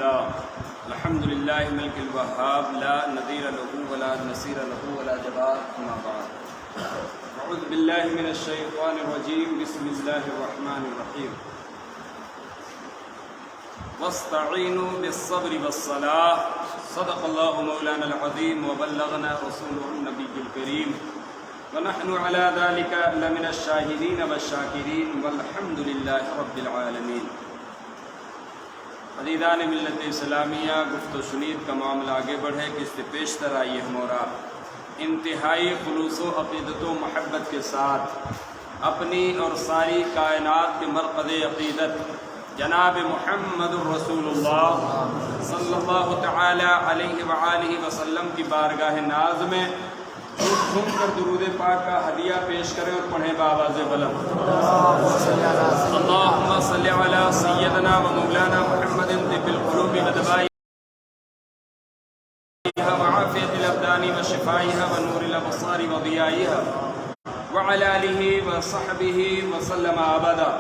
الحمد للہ ملک الوہاب لا نظیر له ولا نصیر له ولا جبار اما بعد اعوذ باللہ من الشیطان الرجیم بسم اللہ الرحمن الرحیم واستعینوا بالصبر والصلاة صدق اللہ مولانا العظیم وبلغنا رسوله النبی الکریم ونحن على ذلك لمن الشاہدین والشاکرین والحمد للہ رب العالمین۔ عزیزان ملت اسلامیہ، گفت و شنید کا معاملہ آگے بڑھے کہ اس سے پیشتر آئیے ہمارا انتہائی خلوص و عقیدت و محبت کے ساتھ اپنی اور ساری کائنات کے مرکز عقیدت جناب محمد الرسول اللہ صلی اللہ تعالی علیہ وآلہ وسلم کی بارگاہ ناز میں جھوم کر درود پاک کا ہدیہ پیش کریں اور پڑھیں بآواز بلند۔ اللہم صلی علی سیدنا و مولانا محمد طب القلوب ودوائها وعافیت الابدان وشفائها ونور الابصار وضیائها وعلی آلہ وصحبہ وسلم ابدا۔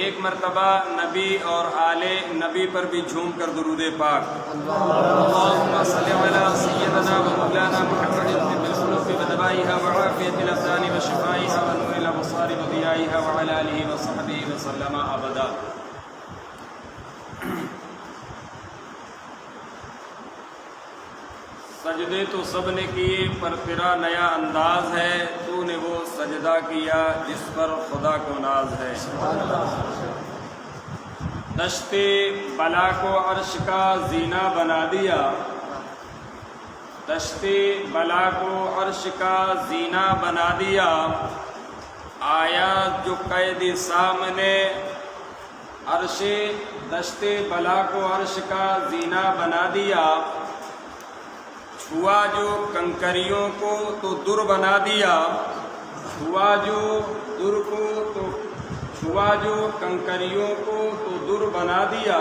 ایک مرتبہ نبی اور آل نبی پر بھی جھوم کر درود پاک۔ اللہم صلی علی سیدنا و مولانا محمد طب القلوب ودوائها وعافیت الابدان وشفائها ونور الابصار وضیائها وعلی آلہ وصحبہ وسلم ابدا۔ سجدے تو سب نے کیے پر تیرا نیا انداز ہے، تو نے وہ سجدہ کیا جس پر خدا کو ناز ہے۔ دشت بلا کو عرش کا زینہ بنا دیا، دشت بلا کو عرش کا زینہ بنا دیا، آیا جو قید سامنے عرش دشت بلا کو عرش کا زینہ بنا دیا، چھوا جو کنکریوں کو تو در بنا دیا، چھوا جو در کو تو چھوا جو کنکریوں کو تو در بنا دیا،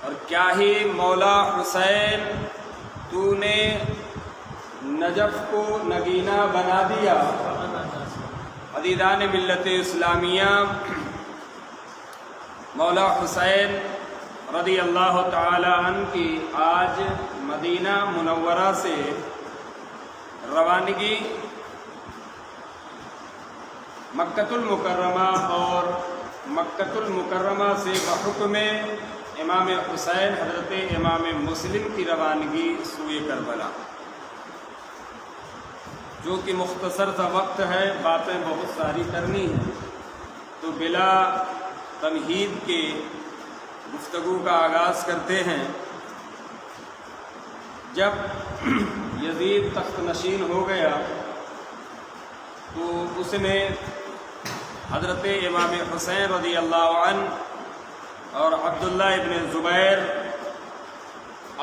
اور کیا ہی مولا حسین تو نے نجف کو نگینہ بنا دیا۔ عزیزان ملت اسلامیہ، مولا حسین رضی اللہ تعالی عنہ کی آج مدینہ منورہ سے روانگی مکۃ المکرمہ اور مکۃ المکرمہ سے بحکم امام حسین حضرت امام مسلم کی روانگی سوئے کربلا، جو کہ مختصر سا وقت ہے، باتیں بہت ساری کرنی ہیں، تو بلا تمہید کے گفتگو کا آغاز کرتے ہیں۔ جب یزید تخت نشین ہو گیا تو اس نے حضرت امام حسین رضی اللہ عنہ اور عبداللہ ابن زبیر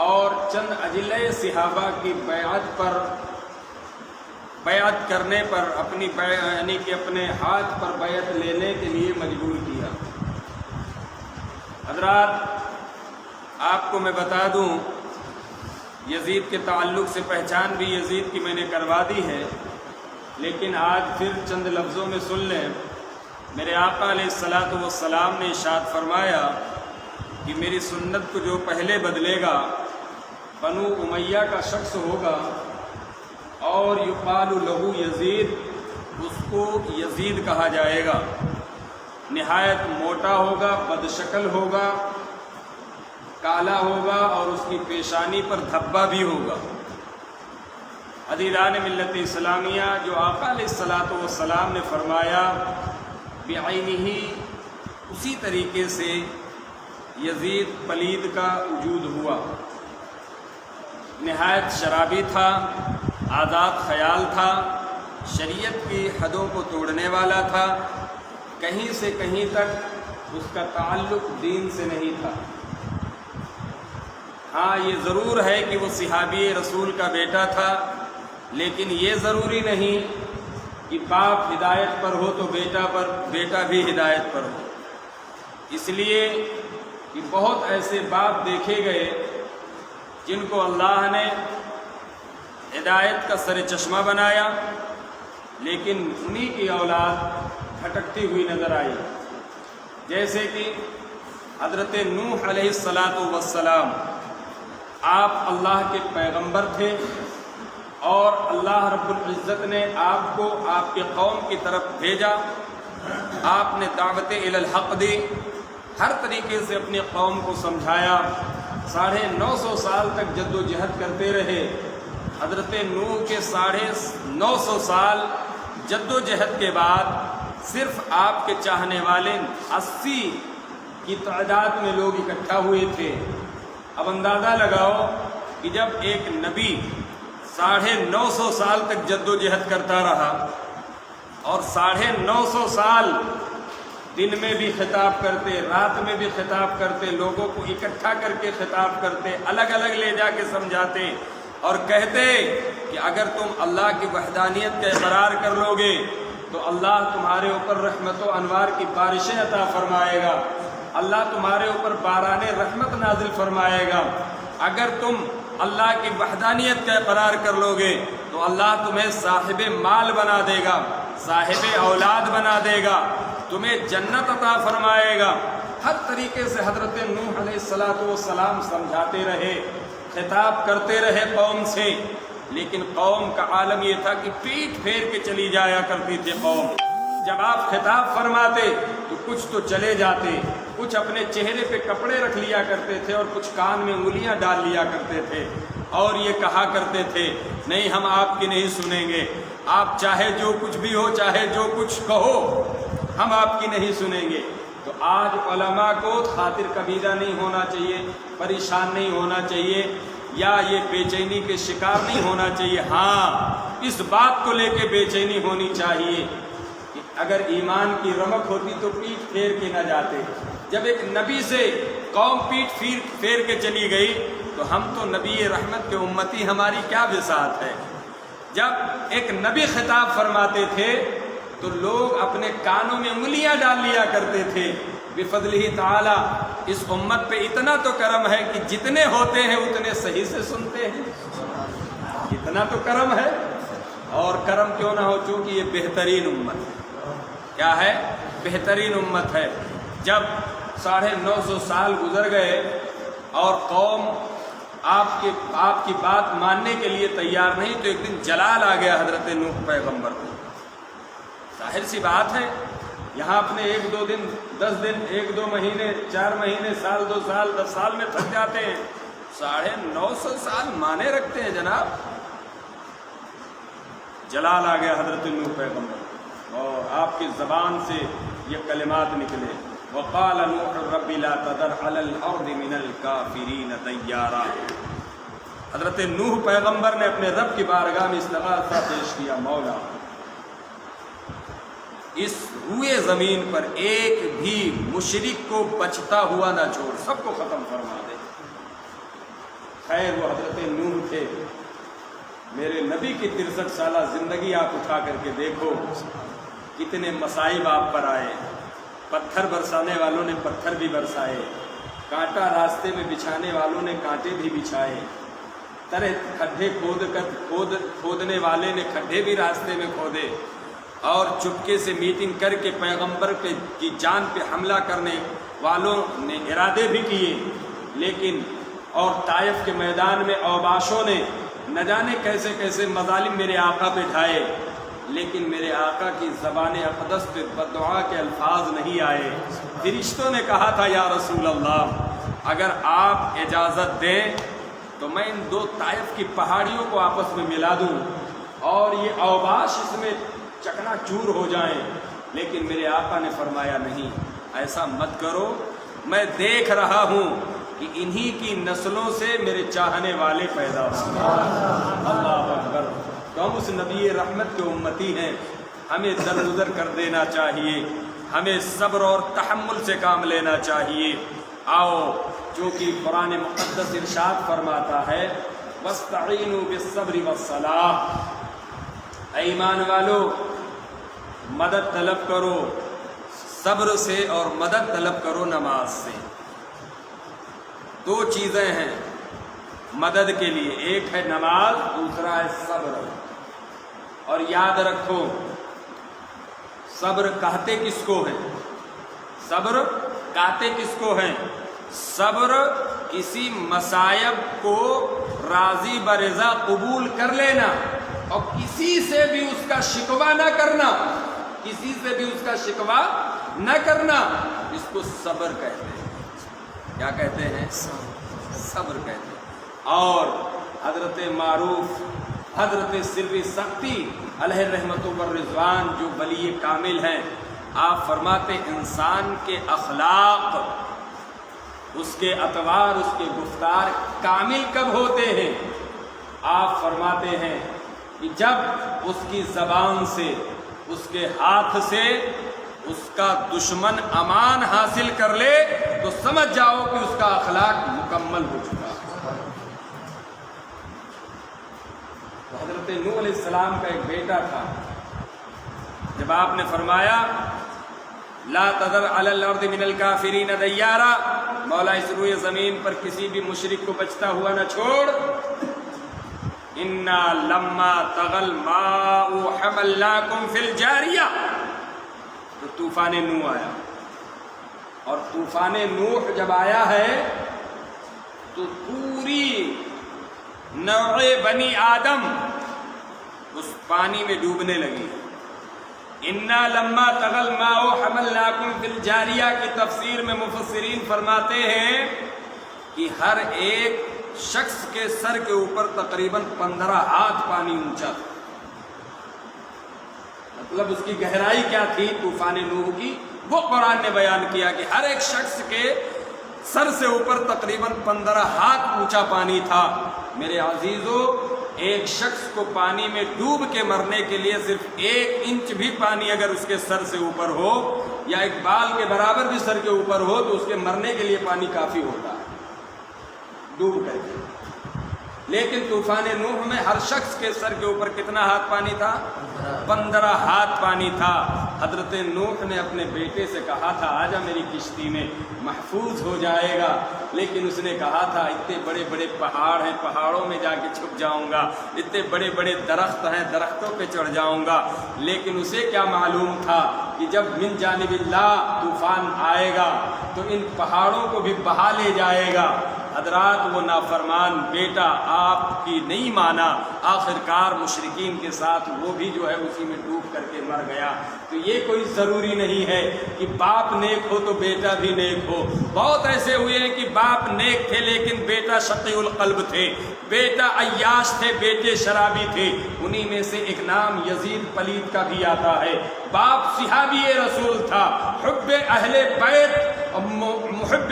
اور چند اجلہ صحابہ کی بیعت کرنے پر یعنی کہ اپنے ہاتھ پر بیعت لینے کے لیے مجبور کیا۔ حضرات، آپ کو میں بتا دوں، یزید کے تعلق سے پہچان بھی یزید کی میں نے کروا دی ہے، لیکن آج پھر چند لفظوں میں سن لیں۔ میرے آقا علیہ الصلاۃ والسلام نے ارشاد فرمایا کہ میری سنت کو جو پہلے بدلے گا بنو امیہ کا شخص ہوگا، اور یقال لہو یزید، اس کو یزید کہا جائے گا، نہایت موٹا ہوگا، بدشکل ہوگا، کالا ہوگا، اور اس کی پیشانی پر دھبا بھی ہوگا۔ عزیزان ملت اسلامیہ، جو آقا علیہ الصلاۃ والسلام نے فرمایا بعینہ، اسی طریقے سے یزید پلید کا وجود ہوا۔ نہایت شرابی تھا، آزاد خیال تھا، شریعت کی حدوں کو توڑنے والا تھا، کہیں سے کہیں تک اس کا تعلق دین سے نہیں تھا۔ ہاں، یہ ضرور ہے کہ وہ صحابی رسول کا بیٹا تھا، لیکن یہ ضروری نہیں کہ باپ ہدایت پر ہو تو بیٹا بھی ہدایت پر ہو۔ اس لیے کہ بہت ایسے باپ دیکھے گئے جن کو اللہ نے ہدایت کا سر چشمہ بنایا، لیکن انہی کی اولاد بھٹکتی ہوئی نظر آئی، جیسے کہ حضرت نوح علیہ السلام آپ اللہ کے پیغمبر تھے اور اللہ رب العزت نے آپ کو آپ کے قوم کی طرف بھیجا. آپ نے دعوت الی الحق دی، ہر طریقے سے اپنی قوم کو سمجھایا. 950 سال تک جد و جہد کرتے رہے. حضرت نوح کے 950 سال جد و جہد کے بعد صرف آپ کے چاہنے والے 80 کی تعداد میں لوگ اکٹھا ہوئے تھے. اب اندازہ لگاؤ کہ جب ایک نبی 950 سال تک جد و جہد کرتا رہا اور 950 سال دن میں بھی خطاب کرتے، رات میں بھی خطاب کرتے، لوگوں کو اکٹھا کر کے خطاب کرتے، الگ الگ لے جا کے سمجھاتے اور کہتے کہ اگر تم اللہ کی وحدانیت کا اقرار کر لو گے تو اللہ تمہارے اوپر رحمت و انوار کی بارشیں عطا فرمائے گا، اللہ تمہارے اوپر باران رحمت نازل فرمائے گا. اگر تم اللہ کی وحدانیت کا اقرار کر لو گے تو اللہ تمہیں صاحب مال بنا دے گا، صاحب اولاد بنا دے گا، تمہیں جنت عطا فرمائے گا. ہر طریقے سے حضرت نوح علیہ السلام سمجھاتے رہے، خطاب کرتے رہے قوم سے، لیکن قوم کا عالم یہ تھا کہ پیٹھ پھیر کے چلی جایا کرتی تھی قوم. جب آپ خطاب فرماتے تو کچھ تو چلے جاتے، کچھ اپنے چہرے پہ کپڑے رکھ لیا کرتے تھے اور کچھ کان میں انگلیاں ڈال لیا کرتے تھے اور یہ کہا کرتے تھے نہیں ہم آپ کی نہیں سنیں گے، آپ چاہے جو کچھ بھی ہو، چاہے جو کچھ کہو، ہم آپ کی نہیں سنیں گے. تو آج علماء کو خاطر کبیرہ نہیں ہونا چاہیے، پریشان نہیں ہونا چاہیے، یا یہ بے چینی کے شکار نہیں ہونا چاہیے. ہاں اس بات کو لے کے بے چینی ہونی چاہیے کہ اگر ایمان کی رمق ہوتی تو پیٹھ پھیر کے نہ جاتے. جب ایک نبی سے قوم پیٹھ پھیر کے چلی گئی تو ہم تو نبی رحمت کے امتی، ہماری کیا بساط ہے. جب ایک نبی خطاب فرماتے تھے تو لوگ اپنے کانوں میں انگلیاں ڈال لیا کرتے تھے. بفضلہ تعالی اس امت پہ اتنا تو کرم ہے کہ جتنے ہوتے ہیں اتنے صحیح سے سنتے ہیں، اتنا تو کرم ہے. اور کرم کیوں نہ ہو، چونکہ یہ بہترین امت ہے. کیا ہے؟ بہترین امت ہے. جب 950 سال گزر گئے اور قوم آپ کی بات ماننے کے لیے تیار نہیں تو ایک دن جلال آ گیا حضرت نوح پیغمبر کو. ظاہر سی بات ہے، یہاں اپنے 1-2 دن 10 دن 1-2 مہینے 4 مہینے سال 2 سال 10 سال میں تھک جاتے ہیں، 950 سال مانے رکھتے ہیں جناب. جلال آ گیا حضرت نوح پیغمبر اور آپ کی زبان سے یہ کلمات نکلے، وقال نوح رب لا تذر علی الارض من الکافرین دیارا. حضرت نوح پیغمبر نے اپنے رب کی بارگاہ میں استغاثہ پیش کیا، مولا اس روئے زمین پر ایک بھی مشرک کو بچتا ہوا نہ چھوڑ، سب کو ختم فرما دے. خیر وہ حضرت نوح تھے. میرے نبی کی 63 سالہ زندگی آپ اٹھا کر کے دیکھو، کتنے مصائب آپ پر آئے. پتھر برسانے والوں نے پتھر بھی برسائے، کانٹا راستے میں بچھانے والوں نے کانٹے بھی بچھائے، طرح کھڈے کھودنے والے نے کھڈے بھی راستے میں کھودے، اور چپکے سے میٹنگ کر کے پیغمبر کی جان پہ حملہ کرنے والوں نے ارادے بھی کیے. لیکن اور طائف کے میدان میں اوباشوں نے نہ جانے کیسے کیسے مظالم میرے آقا پہ ڈھائے، لیکن میرے آقا کی زبان اقدس پہ بددعا کے الفاظ نہیں آئے. فرشتوں نے کہا تھا یا رسول اللہ اگر آپ اجازت دیں تو میں ان 2 طائف کی پہاڑیوں کو آپس میں ملا دوں اور یہ اوباش اس میں چکنا چور ہو جائیں. لیکن میرے آقا نے فرمایا نہیں، ایسا مت کرو، میں دیکھ رہا ہوں کہ انہی کی نسلوں سے میرے چاہنے والے پیدا ہوں. اللہ اکبر. تو ہم اس نبی رحمت کے امتی ہیں، ہمیں درگزر کر دینا چاہیے، ہمیں صبر اور تحمل سے کام لینا چاہیے. آؤ، جو کہ قرآن مقدس ارشاد فرماتا ہے وَاسْتَعِينُوا بِالصَّبْرِ وَالصَّلَاةِ، اے ایمان والو مدد طلب کرو صبر سے اور مدد طلب کرو نماز سے. 2 چیزیں ہیں مدد کے لیے، ایک ہے نماز، دوسرا ہے صبر. اور یاد رکھو صبر کہتے کس کو ہے؟ صبر کہتے کس کو ہیں؟ صبر کسی مصائب کو راضی برضا قبول کر لینا اور کسی سے بھی اس کا شکوہ نہ کرنا، کسی سے بھی اس کا شکوہ نہ کرنا، اس کو صبر کہتے ہیں۔ کیا کہتے ہیں؟ صبر کہتے ہیں۔ اور حضرت معروف حضرت سری سختی علیہ رحمت و رضوان جو ولی کامل ہیں، آپ فرماتے انسان کے اخلاق، اس کے اطوار، اس کے گفتار کامل کب ہوتے ہیں؟ آپ فرماتے ہیں کہ جب اس کی زبان سے، اس کے ہاتھ سے اس کا دشمن امان حاصل کر لے تو سمجھ جاؤ کہ اس کا اخلاق مکمل ہو چکا ہے۔ حضرت نوح علیہ السلام کا ایک بیٹا تھا، جب آپ نے فرمایا لا تذر علی الارض من الکافرین دیارا، مولا اس روئے زمین پر کسی بھی مشرک کو بچتا ہوا نہ چھوڑ، انا لما طغى الماء حملناکم فی الجاریہ، تو طوفان نوح آیا، اور طوفان نوح جب آیا ہے تو پوری نوع بنی آدم اس پانی میں ڈوبنے لگی۔ انا لما طغى الماء حملناکم فی الجاریہ کی تفسیر میں مفسرین فرماتے ہیں کہ ہر ایک شخص کے سر کے اوپر تقریباً 15 ہاتھ پانی اونچا تھا۔ مطلب اس کی گہرائی کیا تھی طوفان نوح کی، وہ قرآن نے بیان کیا کہ ہر ایک شخص کے سر سے اوپر تقریباً 15 ہاتھ اونچا پانی تھا۔ میرے عزیزو، ایک شخص کو پانی میں ڈوب کے مرنے کے لیے صرف 1 انچ بھی پانی اگر اس کے سر سے اوپر ہو یا ایک بال کے برابر بھی سر کے اوپر ہو تو اس کے مرنے کے لیے پانی کافی ہوتا ہے ڈوب کر کے۔ لیکن طوفان نوح میں ہر شخص کے سر کے اوپر کتنا ہاتھ پانی تھا؟ 15 ہاتھ پانی تھا۔ حضرت نوح نے اپنے بیٹے سے کہا تھا آجا میری کشتی میں، محفوظ ہو جائے گا، لیکن اس نے کہا تھا اتنے بڑے بڑے پہاڑ ہیں، پہاڑوں میں جا کے چھپ جاؤں گا، اتنے بڑے بڑے درخت ہیں، درختوں پہ چڑھ جاؤں گا۔ لیکن اسے کیا معلوم تھا کہ جب من جانب اللہ طوفان آئے گا تو ان پہاڑوں کو بھی بہا لے جائے گا۔ حضرات وہ نافرمان بیٹا آپ کی نہیں مانا، آخرکار مشرکین کے ساتھ وہ بھی جو ہے اسی میں ڈوب کر کے مر گیا۔ تو یہ کوئی ضروری نہیں ہے کہ باپ نیک ہو تو بیٹا بھی نیک ہو۔ بہت ایسے ہوئے ہیں کہ باپ نیک تھے لیکن بیٹا شقی القلب تھے، بیٹا عیاش تھے، بیٹے شرابی تھے۔ انہی میں سے ایک نام یزید پلید کا بھی آتا ہے۔ باپ صحابی رسول تھا، حب اہل بیت، محب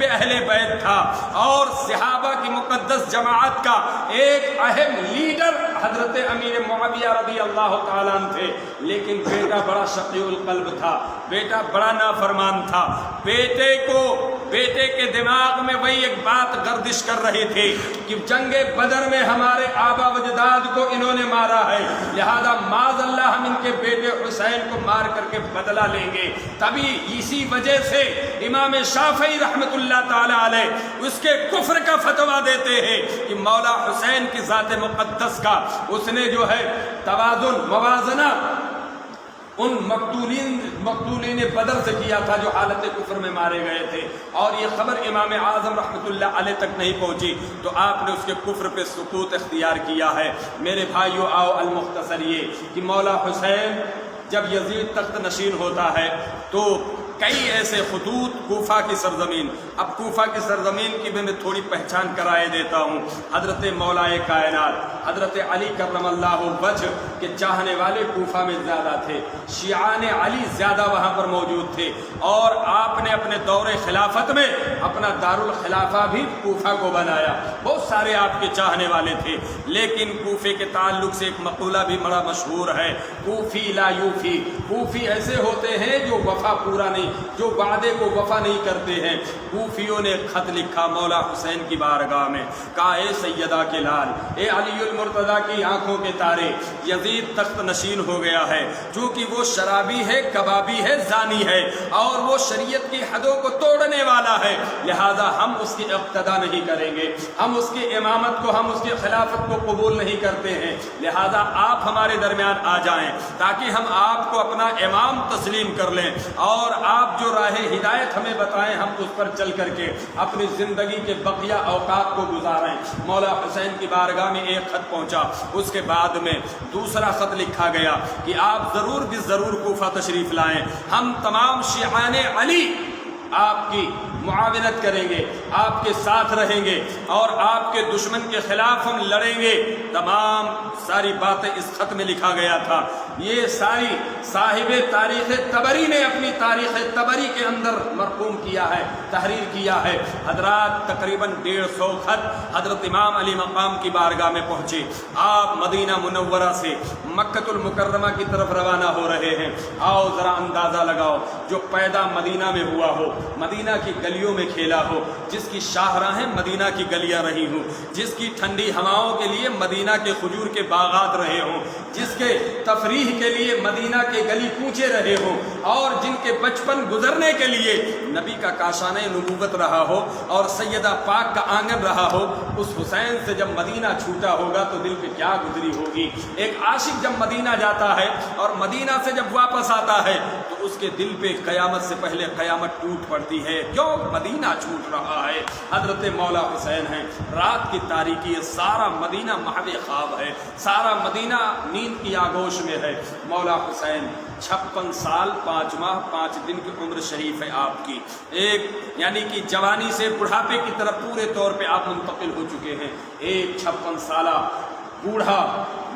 اہل بیت تھا، اور صحابہ کی مقدس جماعت کا ایک اہم لیڈر حضرت امیر معاویہ رضی اللہ تعالیٰ عنہ تھے، لیکن بیٹا بڑا شقی القلب تھا، بیٹا بڑا نافرمان تھا۔ بیٹے کے دماغ میں وہی ایک بات گردش کر رہی تھی کہ جنگ بدر میں ہمارے آبا و اجداد کو انہوں نے مارا ہے، لہذا معاذ اللہ ہم ان کے بیٹے حسین کو مار کر کے بدلہ لیں گے۔ تبھی اسی وجہ سے امام شافعی رحمت اللہ تعالی علیہ اس کے کفر کا فتویٰ دیتے ہیں کہ مولا حسین کی ذات مقدس کا اس نے جو ہے توازن، موازنہ ان مقتولین بدر سے کیا تھا جو حالت کفر میں مارے گئے تھے، اور یہ خبر امام اعظم رحمت اللہ علیہ تک نہیں پہنچی تو آپ نے اس کے کفر پہ سکوت اختیار کیا ہے۔ میرے بھائیو، آؤ المختصر یہ کہ مولا حسین جب یزید تخت نشین ہوتا ہے تو کئی ایسے خطوط کوفہ کی سرزمین، اب کوفہ کی سرزمین کی میں تھوڑی پہچان کرائے دیتا ہوں۔ حضرت مولا کائنات حضرت علی کرم اللہ وجہ کے چاہنے والے کوفہ میں زیادہ تھے، شیعان علی زیادہ وہاں پر موجود تھے، اور آپ نے اپنے دور خلافت میں اپنا دارالخلافہ بھی کوفہ کو بنایا۔ بہت سارے آپ کے چاہنے والے تھے، لیکن کوفے کے تعلق سے ایک مقولہ بھی بڑا مشہور ہے، کوفی لا یوفی، کوفی ایسے ہوتے ہیں جو وفا پورا نہیں، جو وعدے کو وفا نہیں کرتے ہیں۔ کوفیوں نے خط لکھا مولا حسین کی بارگاہ میں، کہا اے سیدہ کے لال، اے علی المرتضیٰ کی آنکھوں کے تارے، یزید تخت نشین ہو گیا ہے، چونکہ وہ شرابی ہے، کبابی ہے، زانی ہے، اور وہ شریعت کی حدوں کو توڑنے والا ہے، لہذا ہم اس کی اقتدا نہیں کریں گے، ہم اس کی امامت کو، ہم اس کی خلافت کو قبول نہیں کرتے ہیں، لہذا آپ ہمارے درمیان آ جائیں تاکہ ہم آپ کو اپنا امام تسلیم کر لیں اور آپ جو راہ ہدایت ہمیں بتائیں ہم اس پر چل کر کے اپنی زندگی کے بقیہ اوقات کو گزاریں۔ مولا حسین کی بارگاہ میں ایک خط پہنچا، اس کے بعد میں دوسرا خط لکھا گیا کہ آپ ضرور بھی ضرور کوفہ تشریف لائیں، ہم تمام شیعان علی آپ کی معاونت کریں گے، آپ کے ساتھ رہیں گے اور آپ کے دشمن کے خلاف ہم لڑیں گے۔ تمام ساری باتیں اس خط میں لکھا گیا تھا۔ یہ ساری صاحب تاریخ طبری نے اپنی تاریخ طبری کے اندر مرقوم کیا ہے، تحریر کیا ہے۔ حضرات تقریباً 150 خط حضرت امام علی مقام کی بارگاہ میں پہنچے۔ آپ مدینہ منورہ سے مکۃ المکرمہ کی طرف روانہ ہو رہے ہیں۔ آؤ ذرا اندازہ لگاؤ، جو پیدا مدینہ میں ہوا ہو، مدینہ کی گلیوں میں کھیلا ہو، جس کی شاہراہیں مدینہ کی گلیاں رہی ہوں، جس کی ٹھنڈی ہواؤں کے لیے مدینہ کے کھجور کے باغات رہے ہوں، جس کے تفریح کے لیے مدینہ کے گلی کوچے رہے ہوں، اور جن کے بچپن گزرنے کے لیے نبی کا کاشانہ نبوت رہا ہو اور سیدہ پاک کا آنگن رہا ہو، اس حسین سے جب مدینہ چھوٹا ہوگا تو دل پہ کیا گزری ہوگی۔ ایک عاشق جب مدینہ جاتا ہے اور مدینہ سے جب واپس آتا ہے تو اس کے دل پہ قیامت سے پہلے قیامت ٹوٹ پڑتی ہے، کیوں؟ مدینہ چھوٹ رہا ہے۔ حضرت مولا حسین ہیں، رات کی تاریکی ہے، سارا مدینہ محو خواب ہے، سارا مدینہ نیند کی آگوش میں ہے۔ مولا حسین 56 سال 5 ماہ 5 دن کی عمر شریف ہے آپ کی، ایک یعنی کہ جوانی سے بڑھاپے کی طرف پورے طور پہ آپ منتقل ہو چکے ہیں۔ ایک 56 سالہ بوڑھا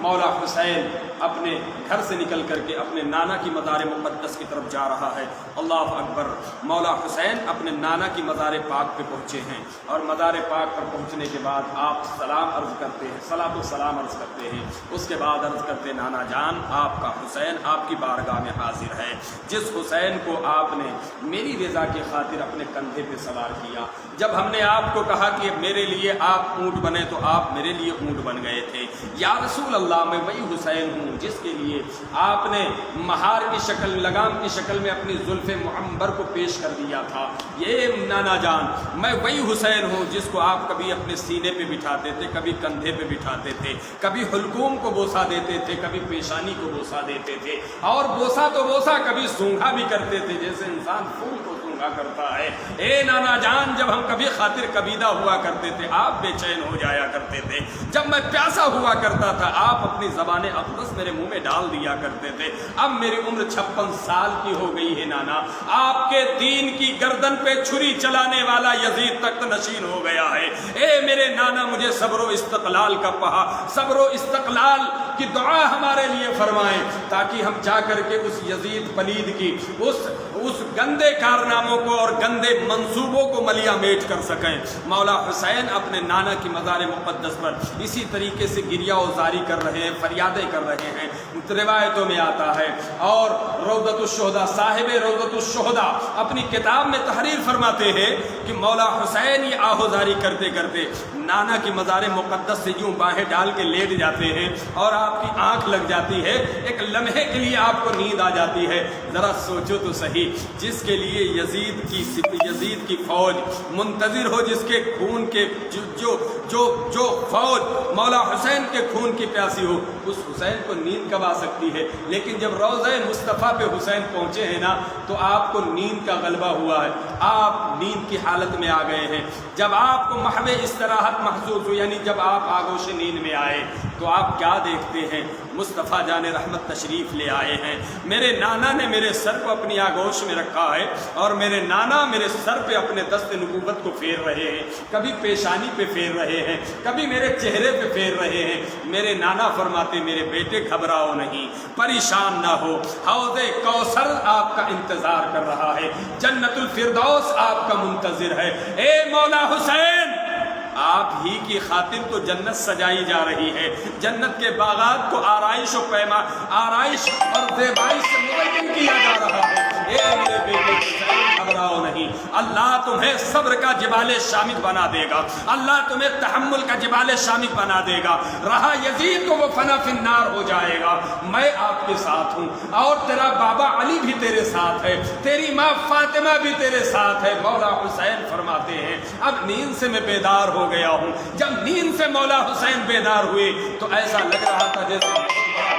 مولا حسین اپنے گھر سے نکل کر کے اپنے نانا کی مزار مقدس کی طرف جا رہا ہے۔ اللہ اکبر! مولا حسین اپنے نانا کی مزار پاک پہ پہنچے ہیں اور مزار پاک پر پہنچنے کے بعد آپ سلام عرض کرتے ہیں، صلاۃ و سلام عرض کرتے ہیں۔ اس کے بعد عرض کرتے ہیں، نانا جان آپ کا حسین آپ کی بارگاہ میں حاضر ہے، جس حسین کو آپ نے میری رضا کی خاطر اپنے کندھے پہ سوار کیا۔ جب ہم نے آپ کو کہا کہ میرے لیے آپ اونٹ بنے تو آپ میرے لیے اونٹ بن گئے تھے۔ یا رسول اللہ، میں وہی حسین ہوں جس کے لیے آپ نے مہار کی شکل، لگام کی شکل میں اپنی زلف معمر کو پیش کر دیا تھا۔ یہ نانا جان، میں وہی حسین ہوں جس کو آپ کبھی اپنے سینے پہ بٹھاتے تھے، کبھی کندھے پہ بٹھاتے تھے، کبھی حلقوم کو بوسا دیتے تھے، کبھی پیشانی کو بوسا دیتے تھے، اور بوسا تو بوسا کبھی سونگھا بھی کرتے تھے جیسے انسان پھول کو کرتا ہے۔ اے نانا جان، جب ہم کبھی خاطر کبیدہ ہوا کرتے تھے آپ بے چین ہو جایا کرتے تھے، جب میں پیاسا ہوا کرتا تھا آپ اپنی زبان اقدس میرے منہ میں ڈال دیا کرتے تھے۔ اب میری عمر 56 سال کی ہو گئی ہے نانا، آپ کے دین کی گردن پہ چھری چلانے والا یزید تخت نشین ہو گیا ہے۔ اے میرے نانا، مجھے صبر و استقلال کا پہا، صبر و استقلال کی دعا ہمارے لیے فرمائیں تاکہ ہم جا کر کے اس یزید پلید کی اس گندے کارناموں کو اور گندے منصوبوں کو ملیا میٹ کر سکیں۔ مولا حسین اپنے نانا کی مزار مقدس پر اسی طریقے سے گریہ و زاری کر رہے ہیں، فریادیں کر رہے ہیں۔ روایتوں میں آتا ہے، اور روضۃ الشہداء، صاحب روضۃ الشہداء اپنی کتاب میں تحریر فرماتے ہیں کہ مولا حسین یہ آہوزاری کرتے کرتے نانا کی مزار مقدس سے یوں باہیں ڈال کے لیٹ جاتے ہیں اور آپ کی آنکھ لگ جاتی ہے، ایک لمحے کے لیے آپ کو نیند آ جاتی ہے۔ ذرا سوچو تو صحیح، جس کے لیے یزید کی فوج منتظر ہو، جس کے خون کے جو فوج مولا حسین کے خون کی پیاسی ہو، اس حسین کو نیند کب آ سکتی ہے؟ لیکن جب روضہ مصطفیٰ پہ حسین پہنچے ہیں نا تو آپ کو نیند کا غلبہ ہوا ہے، آپ نیند کی حالت میں آ گئے ہیں۔ جب آپ کو محو استراحت محسوس ہو، یعنی جب آپ آگوش نیند میں آئے تو آپ کیا دیکھتے ہیں؟ مصطفیٰ جان رحمت تشریف لے آئے ہیں۔ میرے نانا نے میرے سر کو اپنی آگوش میں رکھا ہے اور میرے نانا میرے سر پہ اپنے دست نبوت کو پھیر رہے ہیں، کبھی پیشانی پہ پھیر رہے ہیں، کبھی میرے چہرے پہ پھیر رہے ہیں۔ میرے نانا فرماتے، میرے بیٹے گھبراؤ نہیں، پریشان نہ ہو، حوض کوثر آپ کا انتظار کر رہا ہے، جنت الفردوس آپ کا منتظر ہے۔ اے مولا حسین، آپ ہی کی خاطر تو جنت سجائی جا رہی ہے، جنت کے باغات کو آرائش اور زیبائی سے مزین کیا جا رہا ہے۔ اے میرے بیٹے حسین، گھبراؤ نہیں، اللہ تمہیں صبر کا جبال شامخ بنا دے گا، اللہ تمہیں تحمل کا جبال شامخ بنا دے گا۔ رہا یزید تو وہ فنا فی النار ہو جائے گا، میں آپ کے ساتھ ہوں، اور تیرا بابا علی بھی تیرے ساتھ ہے، تیری ماں فاطمہ بھی تیرے ساتھ ہے۔ مولا حسین فرماتے ہیں، اب نیند سے میں بیدار ہو گیا ہوں۔ جب نیند سے مولا حسین بیدار ہوئے تو ایسا لگ رہا تھا جیسے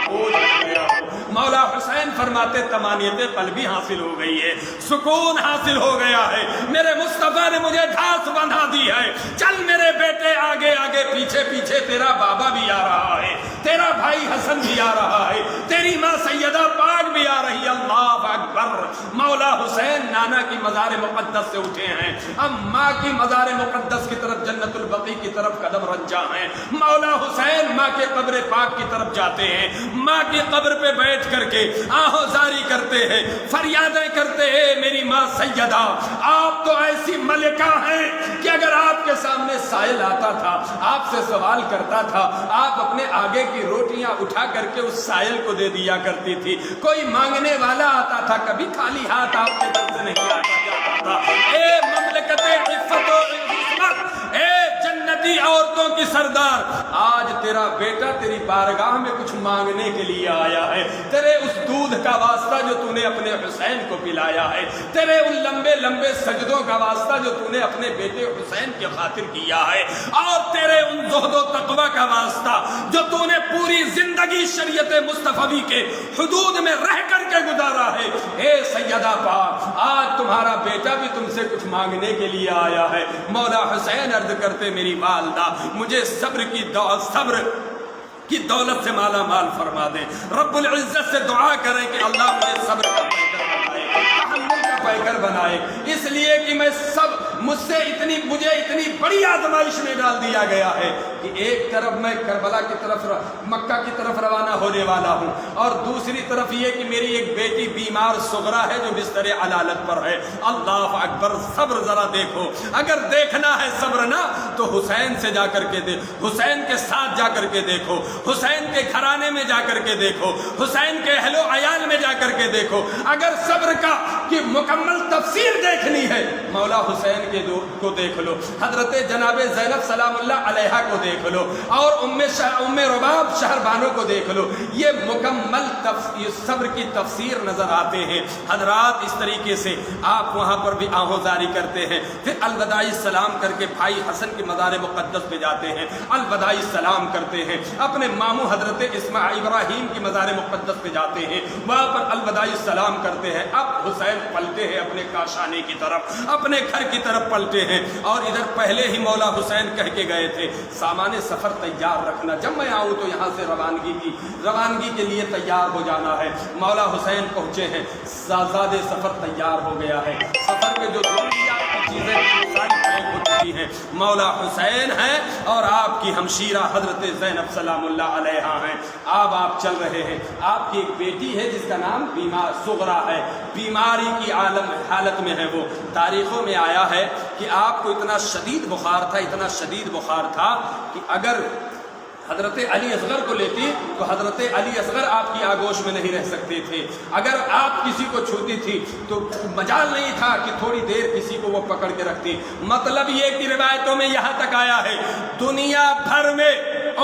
بوجھ ہو گیا ہو، مولا حسین فرماتے تمانیت قلبی حاصل ہو گئی ہے، سکون حاصل ہو گیا ہے، میرے مصطفیٰ نے مجھے دھاس بندھا دی ہے، چل میرے بیٹے آگے آگے پیچھے پیچھے، تیرا بابا بھی آ رہا ہے، تیرا بھائی حسن بھی آ رہا ہے، تیری ماں سیدہ پاک بھی آ رہی ہے۔ اللہ اکبر۔ مولا حسین نانا کی مزار مقدس سے اٹھے ہیں، اب ماں کی مزار مقدس کی طرف جنت البقیع کی طرف قدم رنجا ہیں۔ مولا حسین ماں کے قبر پاک کی طرف جاتے ہیں، ماں کی قبر پہ بیٹھ کر کے آہوزاری کرتے ہیں، فریادیں کرتے ہیں، میری ماں سیدہ آپ تو ایسی ملکہ ہیں کہ اگر آپ کے سامنے سائل آتا تھا، آپ سے سوال کرتا تھا، آپ اپنے آگے کی روٹیاں اٹھا کر کے اس سائل کو دے دیا کرتی تھی۔ کوئی مانگنے والا آتا تھا، کبھی خالی ہاتھ آپ کے در سے نہیں آتا جاتا تھا۔ اے مملکت عفت و عصمت، اے جنتی عورتوں کی سردار، آج تیرا بیٹا تیری بارگاہ میں کچھ مانگنے کے لیے آیا ہے۔ تیرے اس دودھ کا واسطہ جو تو نے اپنے حسین کو پلایا ہے، تیرے ان لمبے لمبے سجدوں کا واسطہ جو تو نے اپنے بیٹے حسین کی خاطر کیا ہے، اور تیرے ان زہد و تقوی کا واسطہ جو تو نے پوری زندگی شریعت مصطفی کے حدود میں رہ کر کے گزارا ہے، اے سیدہ پاک آج تمہارا بیٹا بھی تم سے کچھ مانگنے کے لیے آیا ہے۔ مولا حسین عرض کرتے میری والدہ مجھے صبر کی دولت سے مالا مال فرما دیں، رب العزت سے دعا کریں کہ اللہ مجھے صبر کا پیکر بنائے، تحمل کا پیکر بنائے، اس لیے کہ مجھے اتنی بڑی آزمائش میں ڈال دیا گیا ہے کہ ایک طرف میں کربلا کی طرف مکہ کی طرف روانہ ہونے والا ہوں، اور دوسری طرف یہ کہ میری ایک بیٹی بیمار صغرا ہے جو بستر علالت پر ہے۔ اللہ اکبر، صبر ذرا دیکھو، اگر دیکھنا ہے صبر نا تو حسین سے جا کر کے حسین کے ساتھ جا کر کے دیکھو، حسین کے گھرانے میں جا کر کے دیکھو، حسین کے اہل و عیال میں جا کر کے دیکھو۔ اگر صبر کا کی مکمل تفسیر دیکھنی ہے مولا حسین کو دیکھ لو، حضرت جناب زینب سلام اللہ علیہا کو دیکھ لو، اور ام رباب شہر بانو کو دیکھ لو، یہ مکمل صبر کی تفسیر نظر آتے ہیں۔ حضرات اس طریقے سے آپ وہاں پر بھی آہوزاری کرتے ہیں، پھر الوداعی سلام کر کے بھائی حسن کی مزار مقدس پہ جاتے ہیں، الوداعی سلام کرتے ہیں، اپنے ماموں حضرت ابراہیم کی مزار مقدس پہ جاتے ہیں، وہاں پر الوداعی سلام کرتے ہیں۔ اب حسین پلٹے ہیں اپنے کاشانے کی طرف، اپنے گھر کی طرف پلٹے ہیں، اور ادھر پہلے ہی مولا حسین کہہ کے گئے تھے سامان سفر تیار رکھنا، جب میں آؤں تو یہاں سے روانگی کے لیے تیار ہو جانا ہے۔ مولا حسین پہنچے ہیں، زاد سفر تیار ہو گیا ہے، سفر میں جو ضروریات کی چیزیں ساری پیک ہو چکی ہیں، مولا حسین ہیں اور آپ کی ہمشیرہ حضرت زینب سلام اللہ علیہا ہیں۔ اب آپ چل رہے ہیں، آپ کی ایک بیٹی ہے جس کا نام بیمار صغرا ہے، بیماری کی حالت میں ہے، وہ تاریخوں میں آیا ہے کہ آپ کو اتنا شدید بخار تھا کہ اگر حضرت علی اصغر کو لیتی تو حضرت علی اصغر آپ کی آگوش میں نہیں رہ سکتے تھے، اگر آپ کسی کو چھوتی تھی تو مجال نہیں تھا کہ تھوڑی دیر کسی کو وہ پکڑ کے رکھتی۔ مطلب یہ کہ روایتوں میں یہاں تک آیا ہے دنیا بھر میں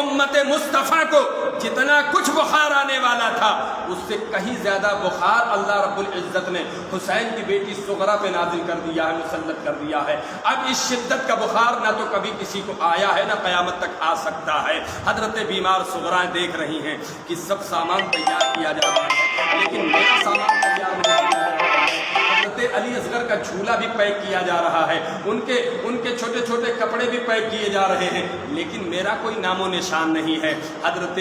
امت مصطفیٰ کو جتنا کچھ بخار آنے والا تھا اس سے کہیں زیادہ بخار اللہ رب العزت نے حسین کی بیٹی صغرا پہ نازل کر دیا ہے، مسلط کر دیا ہے۔ اب اس شدت کا بخار نہ تو کبھی کسی کو آیا ہے نہ قیامت تک آ سکتا ہے۔ حضرت بیمار صغرائیں دیکھ رہی ہیں کہ سب سامان تیار کیا جا رہا ہے لیکن میرا سامان تیار نہیں کیا جا رہا ہے۔ حضرت علی اصغر کا جھولا بھی پیک کیا جا رہا ہے، ان کے چھوٹے چھوٹے کپڑے بھی پیک کیے جا رہے ہیں، لیکن میرا کوئی نام و نشان نہیں ہے۔ حضرت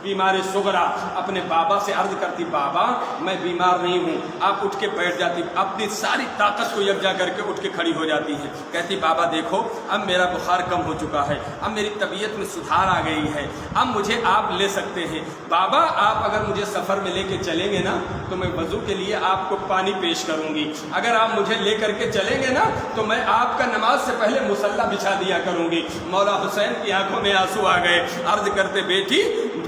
بیمار صغرا اپنے بابا سے عرض کرتی بابا میں بیمار نہیں ہوں، آپ اٹھ کے بیٹھ جاتی، اپنی ساری طاقت کو یکجا کر کے اٹھ کے کھڑی ہو جاتی ہے، کہتی بابا دیکھو اب میرا بخار کم ہو چکا ہے، اب میری طبیعت میں سدھار آ گئی ہے، اب مجھے آپ لے سکتے ہیں۔ بابا آپ اگر مجھے سفر میں لے کے چلیں گے نا تو میں وضو کے لیے آپ کو پانی پیش کروں گی، اگر آپ مجھے لے کر کے چلیں گے نا تو میں آپ کا نماز سے پہلے مصلی بچھا دیا کروں گی۔ مولا حسین کی آنکھوں میں آنسو آ گئے، عرض کرتے بیٹی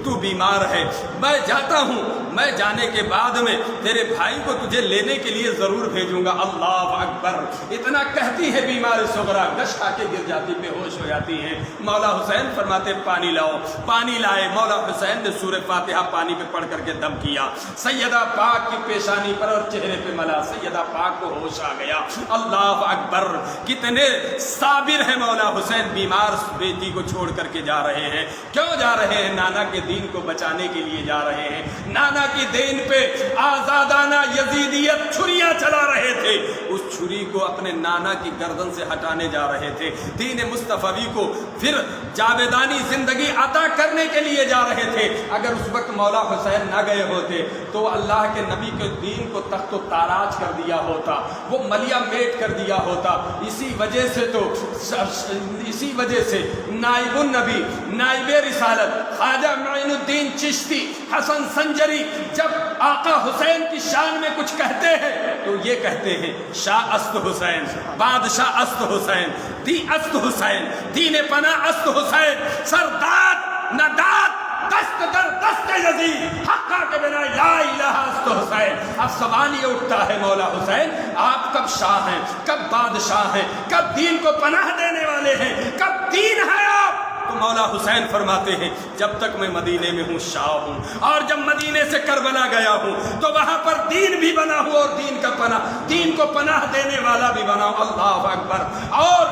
تو بیمار ہے، میں جاتا ہوں، میں جانے کے بعد میں تیرے بھائی کو تجھے لینے کے لیے ضرور بھیجوں گا۔ اللہ اکبر، اتنا کہتی ہے بیمار صغرا، گش کھا کے گر جاتی، بے ہوش ہو جاتی ہیں۔ مولا حسین فرماتے پانی لاؤ، پانی لائے، مولا حسین نے سورہ فاتحہ پانی پہ پڑھ کر کے دم کیا، سیدہ پاک کی پیشانی پر اور چہرے پہ ملا، سیدہ پاک کو ہوش آ گیا۔ اللہ اکبر، کتنے صابر ہیں مولا حسین، بیمار بیٹی کو چھوڑ کر کے جا رہے ہیں۔ کیوں جا رہے ہیں؟ نانا کے دین کو بچانے کے لیے جا رہے ہیں، نانا نانا کی دین پہ آزادانہ یزیدیت چھریاں چلا رہے تھے، اس چھری کو اپنے نانا کی گردن سے ہٹانے جا رہے تھے، دین مصطفی کو پھر جاویدانی زندگی عطا کرنے کے لیے جا رہے تھے۔ اگر اس وقت مولا حسین نہ گئے ہوتے تو اللہ کے نبی کے دین کو تخت و تاراج کر دیا ہوتا، وہ ملیا میٹ کر دیا ہوتا۔ اسی وجہ سے نائب النبی، نائب رسالت خواجہ معین الدین چشتی، حسن سنجری جب آقا حسین کی شان میں کچھ کہتے ہیں تو یہ کہتے ہیں شاہ است حسین، بادشاہ است حسین، دی است حسین، دین پناہ است حسین، سرداد نداد دست در دست یزید، حقا کے بنا لا الہ است حسین۔ اب سوال یہ اٹھتا ہے مولا حسین آپ کب شاہ ہیں، کب بادشاہ ہیں، کب دین کو پناہ دینے والے ہیں، کب دین ہے آپ؟ تو مولا حسین فرماتے ہیں جب تک میں مدینے میں ہوں شاہ ہوں، اور جب مدینے سے کربلا گیا ہوں تو وہاں پر دین بھی بنا ہوں اور دین کو پناہ دینے والا بھی بنا ہوں۔ اللہ اکبر۔ اور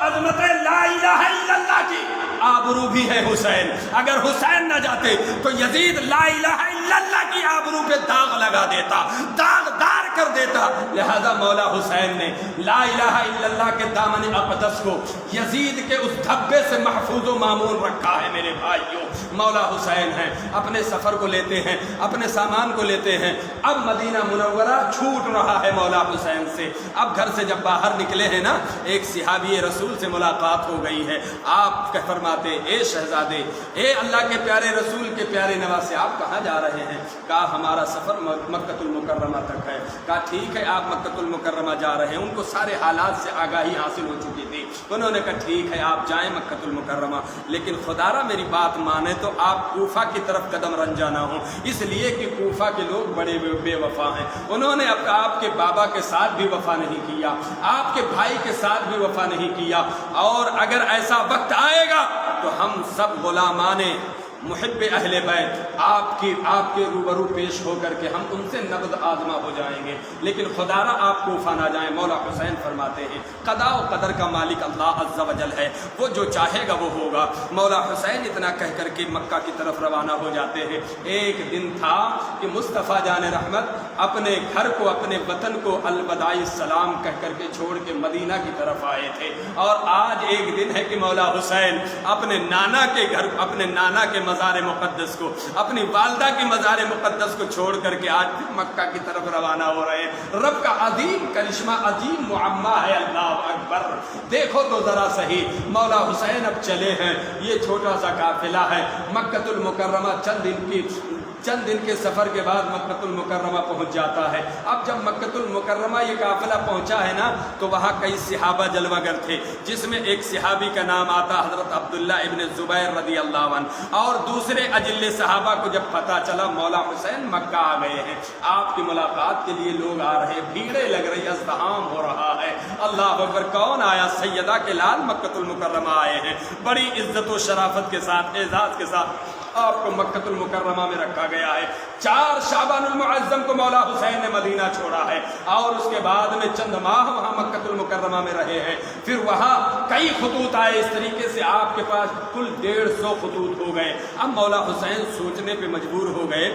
عظمت لا الہ الا اللہ کی آبرو بھی ہے حسین۔ اگر حسین نہ جاتے تو یزید لا الہ الا اللہ کی آبرو پہ داغ لگا دیتا، داغدار کر دیتا۔ لہذا مولا حسین نے لا الہ الا اللہ کے دامن اقدس کو یزید کے اس دھبے سے محفوظ و معمون رکھا ہے۔ میرے بھائیوں، مولا حسین ہیں، اپنے سفر کو لیتے ہیں، اپنے سامان کو لیتے ہیں۔ اب مدینہ منورہ چھوٹ رہا ہے مولا حسین سے۔ اب گھر سے جب باہر نکلے ہیں نا، ایک صحابی رسول سے ملاقات ہو گئی ہے۔ آپ فرماتے اے شہزادے، اے اللہ کے پیارے رسول کے پیارے نواسے، آپ کہاں جا رہے ہیں؟ کہا ہمارا سفر مکہ المکرمہ تک ہے۔ کہا ٹھیک ہے، آپ مکہ المکرمہ جا رہے ہیں۔ ان کو سارے حالات سے آگاہی حاصل ہو چکی تھی۔ انہوں نے کہا ٹھیک ہے آپ جائیں مکہ المکرمہ، لیکن خدارہ میری بات مانے تو آپ کوفہ کی طرف قدم رنجا نہ ہوں، اس لیے کہ کوفہ کے لوگ بڑے بے وفا ہیں۔ انہوں نے آپ کے بابا کے ساتھ بھی وفا نہیں کیا، آپ کے بھائی کے ساتھ بھی وفا نہیں کیا، اور اگر ایسا وقت آئے گا تو ہم سب غلامان محب اہل بیت آپ کے روبرو پیش ہو کر کے ہم ان سے نبض آزما ہو جائیں گے، لیکن خدارہ آپ کوفہ نہ جائیں۔ مولا حسین فرماتے ہیں قضاء و قدر کا مالک اللہ عز و جل ہے، وہ جو چاہے گا وہ ہوگا۔ مولا حسین اتنا کہہ کر کے مکہ کی طرف روانہ ہو جاتے ہیں۔ ایک دن تھا کہ مصطفیٰ جان رحمت اپنے گھر کو، اپنے وطن کو الوداع السلام کہہ کر کے چھوڑ کے مدینہ کی طرف آئے تھے، اور آج ایک دن ہے کہ مولا حسین اپنے نانا کے گھر، اپنے نانا کے مزار مقدس کو، اپنی والدہ کی مزار مقدس کو چھوڑ کر کے آج مکہ کی طرف روانہ ہو رہے ہیں۔ رب کا عظیم کرشمہ، عظیم معمہ ہے۔ اللہ اکبر۔ دیکھو تو ذرا صحیح، مولا حسین اب چلے ہیں، یہ چھوٹا سا قافلہ ہے، مکہ المکرمہ چند دن کے سفر کے بعد مکہ المکرمہ پہنچ جاتا ہے۔ اب جب مکہ المکرمہ یہ قافلہ پہنچا ہے نا، تو وہاں کئی صحابہ جلوہ گر تھے، جس میں ایک صحابی کا نام آتا حضرت عبداللہ ابن زبیر رضی اللہ عنہ، اور دوسرے اجل صحابہ کو جب پتہ چلا مولا حسین مکہ آ گئے ہیں، آپ کی ملاقات کے لیے لوگ آ رہے ہیں، بھیڑیں لگ رہی، ازدحام ہو رہا ہے۔ اللہ اکبر۔ کون آیا؟ سیدہ کے لال مکہ المکرمہ آئے ہیں، بڑی عزت و شرافت کے ساتھ، اعزاز کے ساتھ آپ کو مکہ المکرمہ میں رکھا گیا ہے۔ 4 شعبان المعظم کو مولا حسین نے مدینہ چھوڑا ہے، اور اس کے بعد میں چند ماہ وہاں مکہ المکرمہ میں رہے ہیں۔ پھر وہاں کئی خطوط آئے، اس طریقے سے آپ کے پاس کل 150 خطوط ہو گئے۔ اب مولا حسین سوچنے پہ مجبور ہو گئے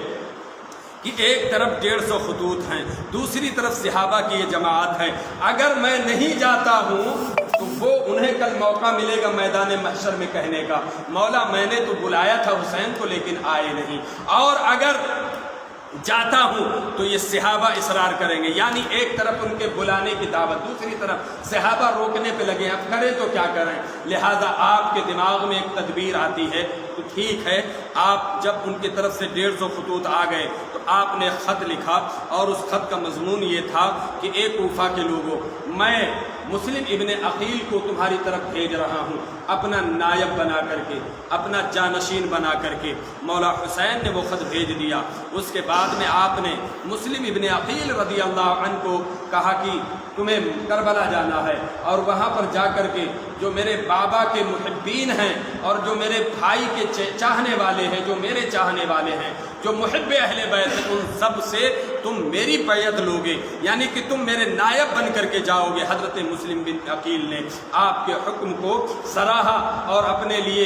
کہ ایک طرف 150 خطوط ہیں، دوسری طرف صحابہ کی یہ جماعت ہے، اگر میں نہیں جاتا ہوں تو وہ انہیں کل موقع ملے گا میدان محشر میں کہنے کا مولا میں نے تو بلایا تھا حسین کو لیکن آئے نہیں، اور اگر جاتا ہوں تو یہ صحابہ اصرار کریں گے، یعنی ایک طرف ان کے بلانے کی دعوت، دوسری طرف صحابہ روکنے پہ لگے، اب کریں تو کیا کریں۔ لہذا آپ کے دماغ میں ایک تدبیر آتی ہے، تو ٹھیک ہے، آپ جب ان کی طرف سے 150 خطوط آ گئے تو آپ نے خط لکھا، اور اس خط کا مضمون یہ تھا کہ اے کوفہ کے لوگوں، میں مسلم ابن عقیل کو تمہاری طرف بھیج رہا ہوں، اپنا نائب بنا کر کے، اپنا جانشین بنا کر کے۔ مولا حسین نے وہ خط بھیج دیا۔ اس کے بعد میں آپ نے مسلم ابن عقیل رضی اللہ عنہ کو کہا کہ تمہیں کربلا جانا ہے، اور وہاں پر جا کر کے جو میرے بابا کے محبین ہیں، اور جو میرے بھائی کے چاہنے والے ہیں، جو میرے چاہنے والے ہیں، جو محب اہل بیت ہیں، ان سب سے تم میری بیعت لوگے، یعنی کہ تم میرے نائب بن کر کے جاؤ گے۔ حضرت مسلم بن عقیل نے آپ کے حکم کو سراہا، اور اپنے لیے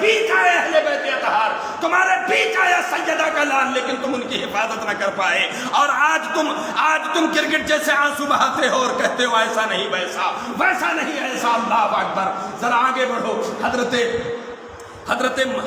بیچ آئے اہل بیت اطہار، تمہارے بیچ آیا سیدہ کا لال، لیکن تم ان کی حفاظت نہ کر پائے، اور آج تم کرکٹ جیسے آنسو بہاتے ہو اور کہتے ہو ایسا نہیں ویسا نہیں ایسا۔ اللہ اکبر۔ ذرا آگے بڑھو۔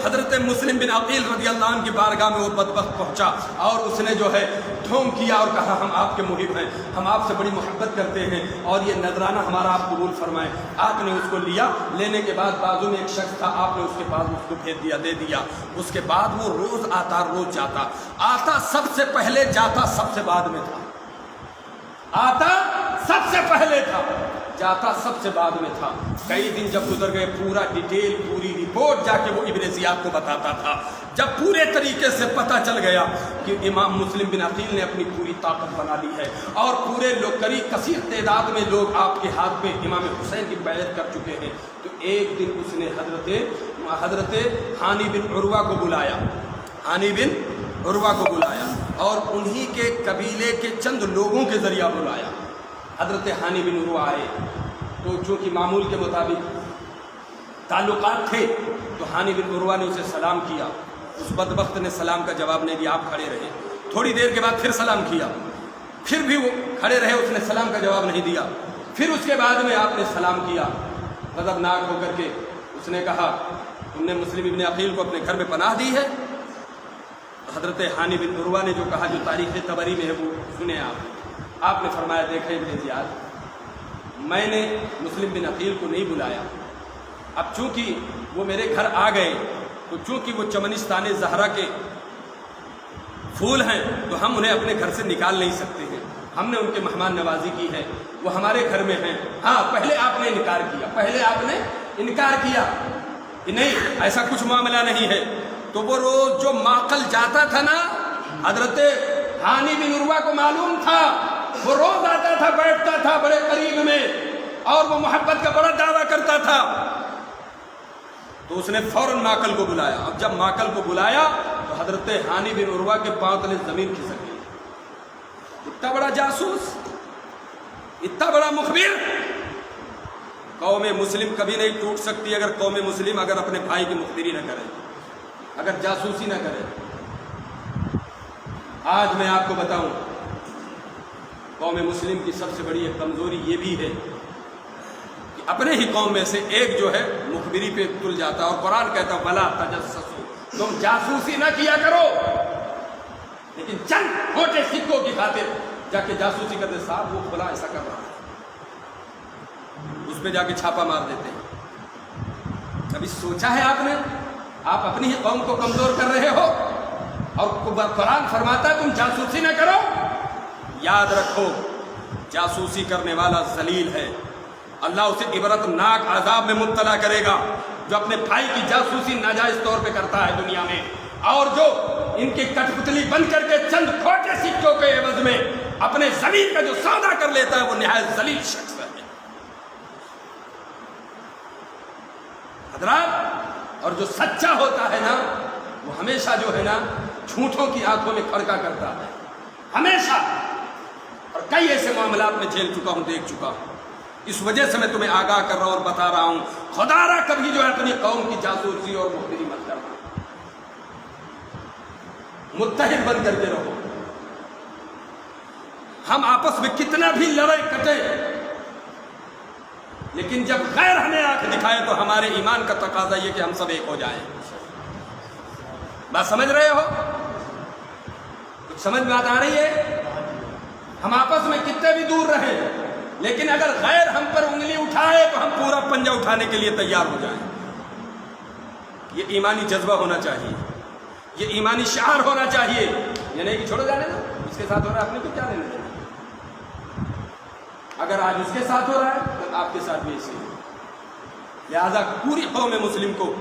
حضرت مسلم بن عقیل رضی اللہ عنہ کی بارگاہ میں وہ بدبخت پہنچا اور اس نے جو ہے ڈھونگ کیا اور کہا ہم آپ کے محب ہیں، ہم آپ سے بڑی محبت کرتے ہیں اور یہ نذرانہ ہمارا آپ قبول فرمائیں۔ آپ نے اس کو لیا، لینے کے بعد بازو میں ایک شخص تھا، آپ نے اس کے پاس اس کو دے دیا۔ اس کے بعد وہ روز آتا روز جاتا، آتا سب سے پہلے، جاتا سب سے بعد میں تھا۔ آتا سب سے پہلے تھا، جاتا سب سے بعد میں تھا۔ کئی دن جب گزر گئے، پورا ڈیٹیل، پوری رپورٹ جا کے وہ ابن زیاد کو بتاتا تھا۔ جب پورے طریقے سے پتہ چل گیا کہ امام مسلم بن عقیل نے اپنی پوری طاقت بنا لی ہے اور پورے لوگ قریب کثیر تعداد میں لوگ آپ کے ہاتھ پہ امام حسین کی بیعت کر چکے ہیں، تو ایک دن اس نے حضرت ہانی بن عروہ کو بلایا اور انہی کے قبیلے کے چند لوگوں کے ذریعہ بلایا۔ حضرت ہانی بن عروہ آئے تو چونکہ معمول کے مطابق تعلقات تھے، تو ہانی بن عروہ نے اسے سلام کیا۔ اس بدبخت نے سلام کا جواب نہیں دیا، آپ کھڑے رہے۔ تھوڑی دیر کے بعد پھر سلام کیا، پھر بھی وہ کھڑے رہے، اس نے سلام کا جواب نہیں دیا۔ پھر اس کے بعد میں آپ نے سلام کیا، غضبناک ہو کر کے اس نے کہا تم نے مسلم ابن عقیل کو اپنے گھر میں پناہ دی ہے؟ حضرت ہانی بن عروہ نے جو کہا، جو تاریخ طبری میں ہے وہ سنیں آپ نے فرمایا دیکھیں ابن زیاد، میں نے مسلم بن عقیل کو نہیں بلایا، اب چونکہ وہ میرے گھر آ گئے تو چونکہ وہ چمنستان زہرا کے پھول ہیں تو ہم انہیں اپنے گھر سے نکال نہیں سکتے ہیں، ہم نے ان کے مہمان نوازی کی ہے، وہ ہمارے گھر میں ہیں۔ ہاں پہلے آپ نے انکار کیا کہ نہیں ایسا کچھ معاملہ نہیں ہے۔ تو وہ روز جو معقل جاتا تھا نا، حضرت ہانی بن عروہ کو معلوم تھا، وہ روز آتا تھا، بیٹھتا تھا بڑے قریب میں اور وہ محبت کا بڑا دعویٰ کرتا تھا، تو اس نے فوراً معقل کو بلایا۔ اب جب معقل کو بلایا تو حضرت ہانی بن عروہ کے پاؤں تلے زمین کھسک گئی۔ اتنا بڑا جاسوس، اتنا بڑا مخبر، قوم مسلم کبھی نہیں ٹوٹ سکتی اگر قوم مسلم اگر اپنے بھائی کی مخبری نہ کرے، اگر جاسوسی نہ کرے۔ آج میں آپ کو بتاؤں، قوم مسلم کی سب سے بڑی ایک کمزوری یہ بھی ہے کہ اپنے ہی قوم میں سے ایک جو ہے مخبری پہ تل جاتا ہے، اور قرآن کہتا ہے وَلَا تَجَسَّسُوا، تم جاسوسی نہ کیا کرو، لیکن چند چھوٹے سکوں کی خاطر جا کے جاسوسی کرتے، صاحب وہ فلاں ایسا کر رہا ہے، اس پہ جا کے چھاپا مار دیتے ہیں۔ کبھی سوچا ہے آپ نے؟ آپ اپنی ہی قوم کو کمزور کر رہے ہو، اور قرآن فرماتا ہے تم جاسوسی نہ کرو۔ یاد رکھو، جاسوسی کرنے والا ذلیل ہے، اللہ اسے عبرتناک عذاب میں مبتلا کرے گا۔ جو اپنے بھائی کی جاسوسی ناجائز طور پہ کرتا ہے دنیا میں، اور جو ان کی کٹ پتلی بن کر کے چند کھوٹے سکوں کے عوض میں اپنے زمین کا جو سودا کر لیتا ہے، وہ نہایت ذلیل شخص ہے حضرات۔ اور جو سچا ہوتا ہے نا، وہ ہمیشہ جو ہے نا جھوٹوں کی آنکھوں میں کھڑکا کرتا ہے، ہمیشہ۔ اور کئی ایسے معاملات میں جھیل چکا ہوں، دیکھ چکا ہوں، اس وجہ سے میں تمہیں آگاہ کر رہا ہوں اور بتا رہا ہوں، خدا را کبھی جو ہے اپنی قوم کی جاسوسی اور مخبری مت کرنا، متحد بن کر کے رہو۔ ہم آپس میں کتنا بھی لڑے کٹے، لیکن جب غیر ہمیں آنکھ دکھائے تو ہمارے ایمان کا تقاضا یہ کہ ہم سب ایک ہو جائیں۔ بات سمجھ رہے ہو؟ کچھ سمجھ میں آ رہی ہے؟ ہم آپس میں کتنے بھی دور رہیں، لیکن اگر غیر ہم پر انگلی اٹھائے تو ہم پورا پنجہ اٹھانے کے لیے تیار ہو جائیں۔ یہ ایمانی جذبہ ہونا چاہیے، یہ ایمانی شعار ہونا چاہیے۔ یہ نہیں کہ چھوڑو جانے دو، اس کے ساتھ ہو رہا ہے، اپنے کو کیا لینا دینا۔ اگر آج اس کے ساتھ ہو رہا ہے تو آپ کے ساتھ بھی اسی۔ لہذا پوری قوم مسلم کو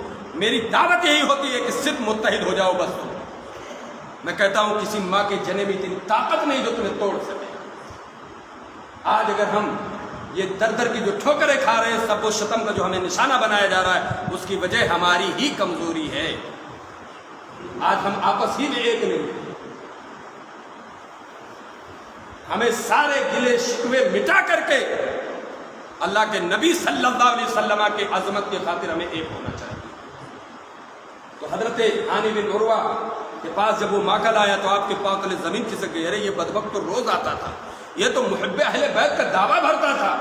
میری دعوت یہی ہوتی ہے کہ صرف متحد ہو جاؤ بس۔ میں کہتا ہوں کسی ماں کے جنے میں اتنی طاقت نہیں جو تمہیں توڑ سکے۔ آج اگر ہم یہ در در کی جو ٹھوکریں کھا رہے ہیں، سب و شتم کا جو ہمیں نشانہ بنایا جا رہا ہے، اس کی وجہ ہماری ہی کمزوری ہے۔ آج ہم آپس ہی میں ایک نہیں ہیں۔ ہمیں سارے گلے شکوے مٹا کر کے اللہ کے نبی صلی اللہ علیہ وسلم کے عظمت کی خاطر ہمیں ایک ہونا چاہیے۔ تو حضرت ہانی بن عروہ کے پاس جب وہ ماکل آیا تو آپ کے پاؤں تلے زمین کھسک گئی. ارے یہ بدبخت تو روز آتا تھا, یہ تو محب اہل بیت کا دعویٰ بھرتا تھا,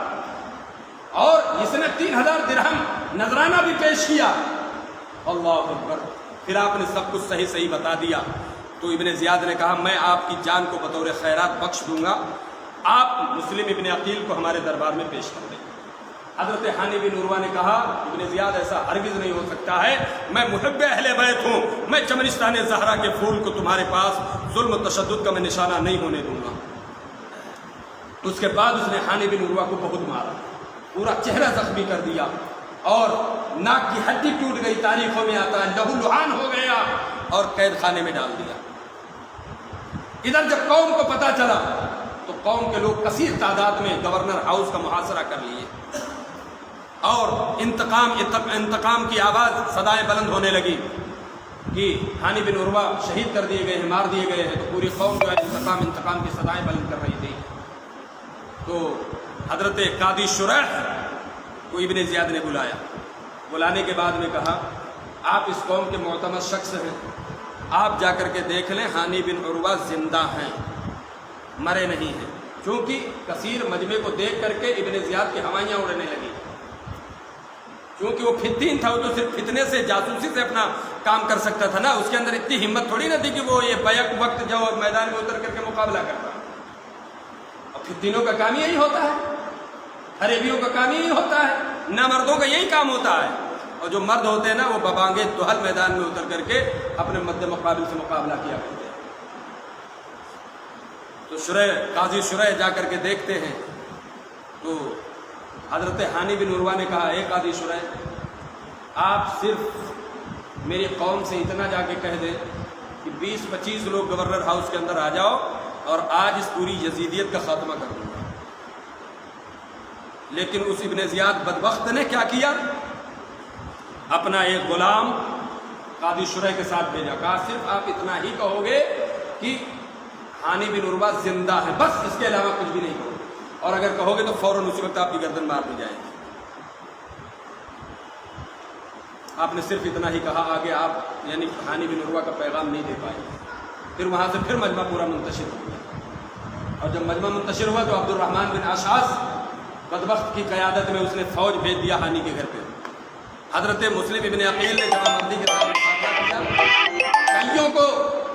اور اس نے 3000 درہم نذرانہ بھی پیش کیا. اللہ اکبر. پھر آپ نے سب کچھ صحیح صحیح بتا دیا. تو ابن زیاد نے کہا میں آپ کی جان کو بطور خیرات بخش دوں گا, آپ مسلم ابن عقیل کو ہمارے دربار میں پیش کر دیں. حضرت ہانی بن عروہ نے کہا ابن زیاد ایسا ہرگز نہیں ہو سکتا ہے, میں محب اہل بیت ہوں, میں چمنستان زہرا کے پھول کو تمہارے پاس ظلم و تشدد کا میں نشانہ نہیں ہونے دوں گا. اس کے بعد اس نے ہانی بن عروہ کو بہت مارا, پورا چہرہ زخمی کر دیا, اور ناک کی ہڈی ٹوٹ گئی, تاریخوں میں آتا ہے لہو لہان ہو گیا, اور قید خانے میں ڈال دیا. ادھر جب قوم کو پتہ چلا تو قوم کے لوگ کثیر تعداد میں گورنر ہاؤس کا محاصرہ کر لیے, اور انتقام کی آواز صدائیں بلند ہونے لگی کہ ہانی بن عروہ شہید کر دیے گئے ہیں, مار دیے گئے ہیں. تو پوری قوم جو ہے انتقام کی صدائیں بلند کر رہی تھی. تو حضرت قاضی شریح کو ابن زیاد نے بلایا. بلانے کے بعد میں کہا آپ اس قوم کے معتمد شخص ہیں, آپ جا کر کے دیکھ لیں ہانی بن عروہ زندہ ہیں, مرے نہیں ہیں. چونکہ کثیر مجمع کو دیکھ کر کے ابن زیاد کی ہوائیاں اڑنے لگی, کیونکہ وہ فتین تھا, وہ تو صرف فتنے سے جاسوسی سے اپنا کام کر سکتا تھا نا, اس کے اندر اتنی ہمت تھوڑی نہ تھی کہ وہ یہ بیک وقت جو میدان میں اتر کر کے مقابلہ کرتا. اور فتینوں کا کام یہی ہوتا ہے, حریبیوں کا کام یہی ہوتا ہے, نہ مردوں کا یہی کام ہوتا ہے. اور جو مرد ہوتے ہیں نا وہ ببانگے دہل میدان میں اتر کر کے اپنے مد مقابل سے مقابلہ کیا کرتے ہیں. تو قاضی شریح جا کر کے دیکھتے ہیں تو حضرت ہانی بن عروہ نے کہا اے قاضی شریح آپ صرف میری قوم سے اتنا جا کے کہہ دیں کہ 20-25 لوگ گورنر ہاؤس کے اندر آ جاؤ اور آج اس پوری یزیدیت کا خاتمہ کر دوں گا. لیکن اس ابن زیاد بدبخت نے کیا کیا, اپنا ایک غلام قاضی شریح کے ساتھ بھیجا. کہا صرف آپ اتنا ہی کہو گے کہ ہانی بن عروہ زندہ ہے, بس اس کے علاوہ کچھ بھی نہیں کہو, اور اگر کہو گے تو فوراً اسی وقت آپ کی گردن مار دی جائے گی. آپ نے صرف اتنا ہی کہا, آگے آپ یعنی ہانی بن عروہ کا پیغام نہیں دے پائے. پھر وہاں سے پھر مجمع پورا منتشر ہو گیا, اور جب مجمع منتشر ہوا تو عبد الرحمن بن اشعث بدبخت کی قیادت میں اس نے فوج بھیج دیا ہانی کے گھر پہ. حضرت مسلم ابن عقیل نے جوابندی کے ساتھ مقابلہ کیا, کئیوں کو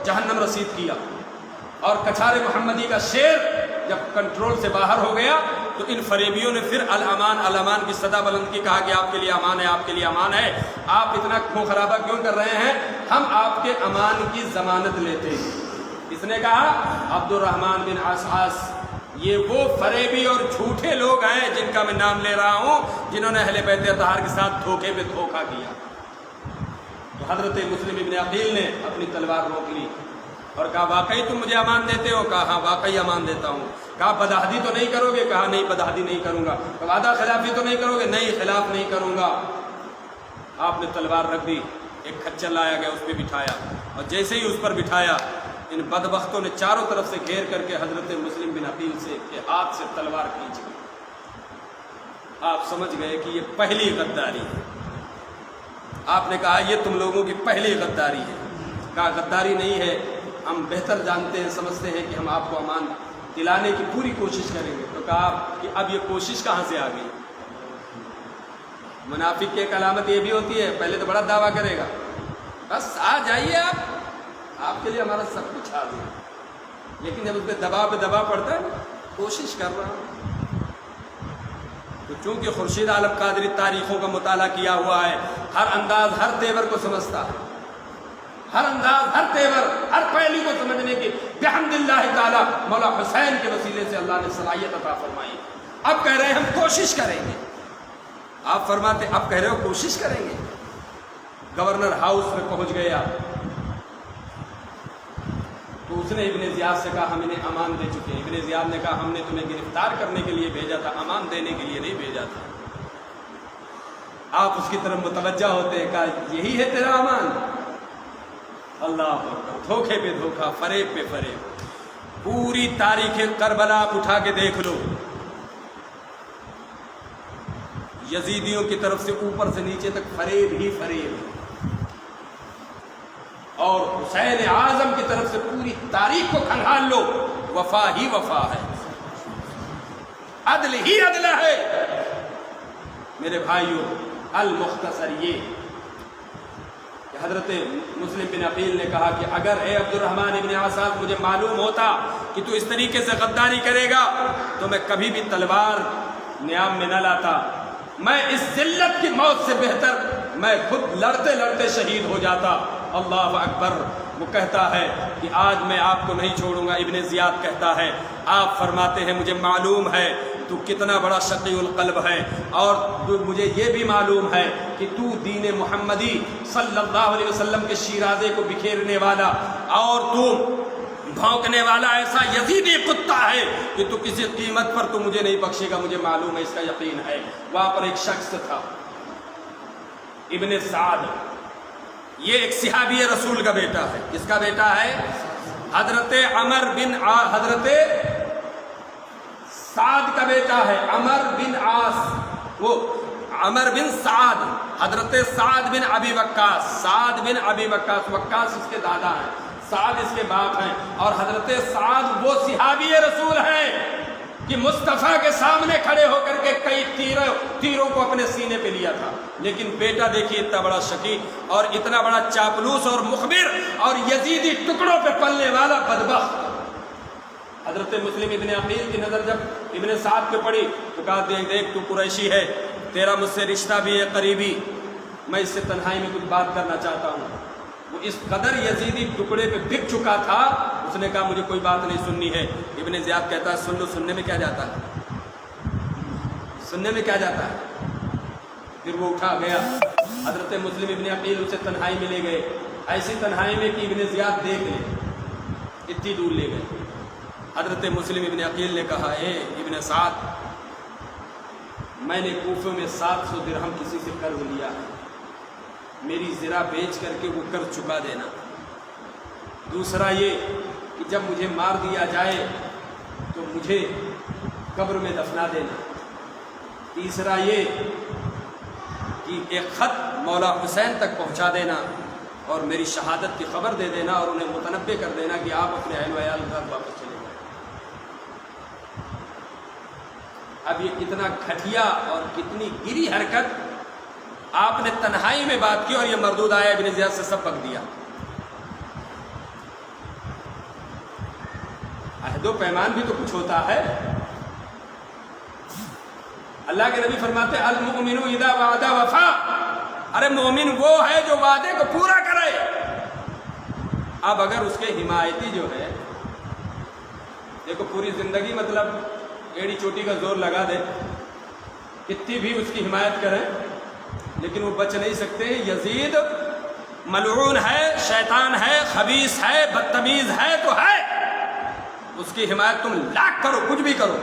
جہنم رسید کیا, اور کچھار محمدی کا شیر جب کنٹرول سے باہر ہو گیا تو ان فریبیوں نے پھر الامان الامان کی صدا بلند کی, کہا کہ آپ کے لیے امان ہے, آپ کے لیے امان ہے, آپ اتنا خون خرابہ کیوں کر رہے ہیں, ہم آپ کے امان کی ضمانت لیتے ہیں. اس نے کہا عبد الرحمن بن اشعث یہ وہ فریبی اور جھوٹے لوگ ہیں جن کا میں نام لے رہا ہوں, جنہوں نے اہل بیت اطہار کے ساتھ دھوکے پہ دھوکہ کیا. تو حضرت مسلم ابن عقیل نے اپنی تلوار روک لی اور کہا واقعی تم مجھے امان دیتے ہو؟ کہا ہاں واقعی امان دیتا ہوں. کہا بدعہدی تو نہیں کرو گے؟ کہا نہیں بدعہدی نہیں کروں گا. وعدہ خلافی تو نہیں کرو گے؟ نہیں خلاف نہیں کروں گا. آپ نے تلوار رکھ دی, ایک کھچر لایا گیا, اس پہ بٹھایا, اور جیسے ہی اس پر بٹھایا ان بدبختوں نے چاروں طرف سے گھیر کر کے حضرت مسلم بن عقیل سے کے ہاتھ سے تلوار کھینچ لی. آپ سمجھ گئے کہ یہ پہلی غداری ہے. آپ نے کہا یہ تم لوگوں کی پہلی غداری ہے. کہا غداری نہیں ہے, ہم بہتر جانتے ہیں, سمجھتے ہیں کہ ہم آپ کو امان دلانے کی پوری کوشش کریں گے. تو کہا کہ اب یہ کوشش کہاں سے آ گئی؟ منافق کی ایک علامت یہ بھی ہوتی ہے, پہلے تو بڑا دعویٰ کرے گا, بس آ جائیے آپ کے لیے ہمارا سب کچھ حاضر ہے, لیکن جب اس پہ دباؤ پڑتا ہے کوشش کر رہا ہوں. تو چونکہ خورشید عالم قادری تاریخوں کا مطالعہ کیا ہوا ہے, ہر انداز ہر تیور کو سمجھتا ہے, ہر انداز ہر تیور ہر پہلو کو سمجھنے کی بحمد اللہ تعالیٰ مولا حسین کے وسیلے سے اللہ نے صلاحیت عطا فرمائی. اب کہہ رہے ہیں ہم کوشش کریں گے. آپ فرماتے اب کہہ رہے ہو کوشش کریں گے. گورنر ہاؤس میں پہنچ گیا تو اس نے ابن زیاد سے کہا ہم انہیں امان دے چکے ہیں. ابن زیاد نے کہا ہم نے تمہیں گرفتار کرنے کے لیے بھیجا تھا, امان دینے کے لیے نہیں بھیجا تھا. آپ اس کی طرف متوجہ ہوتے ہیں, کہا یہی ہے تیرا امان؟ اللہ اکبر, دھوکے پہ دھوکا, فریب پہ فریب. پوری تاریخ کربلا آپ اٹھا کے دیکھ لو, یزیدیوں کی طرف سے اوپر سے نیچے تک فریب ہی فریب. اور حسین اعظم کی طرف سے پوری تاریخ کو کھنگال لو، وفا ہی وفا ہے، عدل ہی عدل ہے۔ میرے بھائیوں، المختصر یہ کہ حضرت مسلم بن عقیل نے کہا کہ اگر اے عبد الرحمن ابن عاص مجھے معلوم ہوتا کہ تو اس طریقے سے غداری کرے گا تو میں کبھی بھی تلوار نیام میں نہ لاتا، میں اس ذلت کی موت سے بہتر میں خود لڑتے لڑتے شہید ہو جاتا۔ اللہ اکبر۔ وہ کہتا ہے کہ آج میں آپ کو نہیں چھوڑوں گا۔ ابن زیاد کہتا ہے، آپ فرماتے ہیں مجھے معلوم ہے تو کتنا بڑا شقی القلب ہے، اور مجھے یہ بھی معلوم ہے کہ تو دین محمدی صلی اللہ علیہ وسلم کے شیرازے کو بکھیرنے والا اور تو بھونکنے والا ایسا یزیدی کتا ہے کہ تو کسی قیمت پر تو مجھے نہیں بخشے گا، مجھے معلوم ہے، اس کا یقین ہے۔ وہاں پر ایک شخص تھا ابن سعد، یہ ایک صحابی رسول کا بیٹا ہے۔ کس کا بیٹا ہے؟ حضرت سعد کا بیٹا ہے، عمر بن عاص، وہ عمر بن سعد، حضرت سعد بن ابی وقاص، سعد بن ابی وقاص، وقاص اس کے دادا ہیں، سعد اس کے باپ ہیں، اور حضرت سعد وہ صحابی رسول ہیں کہ مصطفیٰ کے سامنے کھڑے ہو کر کے کئی تیروں کو اپنے سینے پہ لیا تھا، لیکن بیٹا دیکھیے اتنا بڑا شقی اور اتنا بڑا چاپلوس اور مخبر اور یزیدی ٹکڑوں پہ پلنے والا بدبخت۔ حضرت مسلم ابن عقیل کی نظر جب ابن سعد پہ پڑی تو کہا دیکھ تو قریشی ہے، تیرا مجھ سے رشتہ بھی ہے قریبی، میں اس سے تنہائی میں کچھ بات کرنا چاہتا ہوں۔ وہ اس قدر یزیدی ٹکڑے پہ بک چکا تھا، اس نے کہا مجھے کوئی بات نہیں سننی ہے۔ ابن زیاد کہتا ہے سن لو، سننے میں کیا جاتا ہے، سننے میں کیا جاتا ہے۔ پھر وہ اٹھا گیا، حضرت مسلم ابن عقیل اسے تنہائی میں لے گئے، ایسی تنہائی میں کہ ابن زیاد دیکھ لے، اتنی دور لے گئے۔ حضرت مسلم ابن عقیل نے کہا اے ابن سعد، میں نے کوفے میں 700 درہم کسی سے قرض لیا ہے، میری زرہ بیچ کر کے وہ قرض چکا دینا۔ دوسرا یہ کہ جب مجھے مار دیا جائے تو مجھے قبر میں دفنا دینا۔ تیسرا یہ کہ ایک خط مولا حسین تک پہنچا دینا اور میری شہادت کی خبر دے دینا اور انہیں متنبع کر دینا کہ آپ اپنے اہل وعیال کے ساتھ واپس چلے جائیں۔ اب یہ کتنا گھٹیا اور کتنی گری حرکت، آپ نے تنہائی میں بات کی اور یہ مردود آیا ابن زیاد سے سب بک دیا۔ عہد و پیمان بھی تو کچھ ہوتا ہے۔ اللہ کے نبی فرماتے المؤمن اذا وعد وفا، ارے مومن وہ ہے جو وعدے کو پورا کرے۔ اب اگر اس کے حمایتی جو ہے، دیکھو پوری زندگی مطلب ایڑی چوٹی کا زور لگا دے، کتنی بھی اس کی حمایت کریں لیکن وہ بچ نہیں سکتے۔ یزید ملعون ہے، شیطان ہے، خبیث ہے، بدتمیز ہے تو ہے، اس کی حمایت تم لاکھ کرو، کچھ بھی کرو،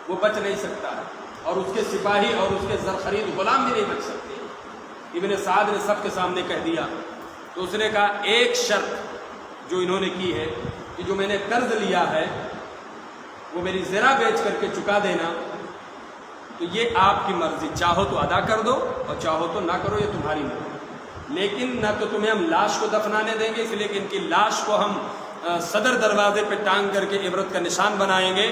وہ بچ نہیں سکتا ہے، اور اس کے سپاہی اور اس کے زرخرید غلام بھی نہیں بچ سکتے۔ ابن سعد نے سب کے سامنے کہہ دیا تو اس نے کہا ایک شرط جو انہوں نے کی ہے کہ جو میں نے قرض لیا ہے وہ میری زرہ بیچ کر کے چکا دینا، تو یہ آپ کی مرضی، چاہو تو ادا کر دو اور چاہو تو نہ کرو، یہ تمہاری مرضی، لیکن نہ تو تمہیں ہم لاش کو دفنانے دیں گے، اس لیے کہ ان کی لاش کو ہم صدر دروازے پہ ٹانگ کر کے عبرت کا نشان بنائیں گے،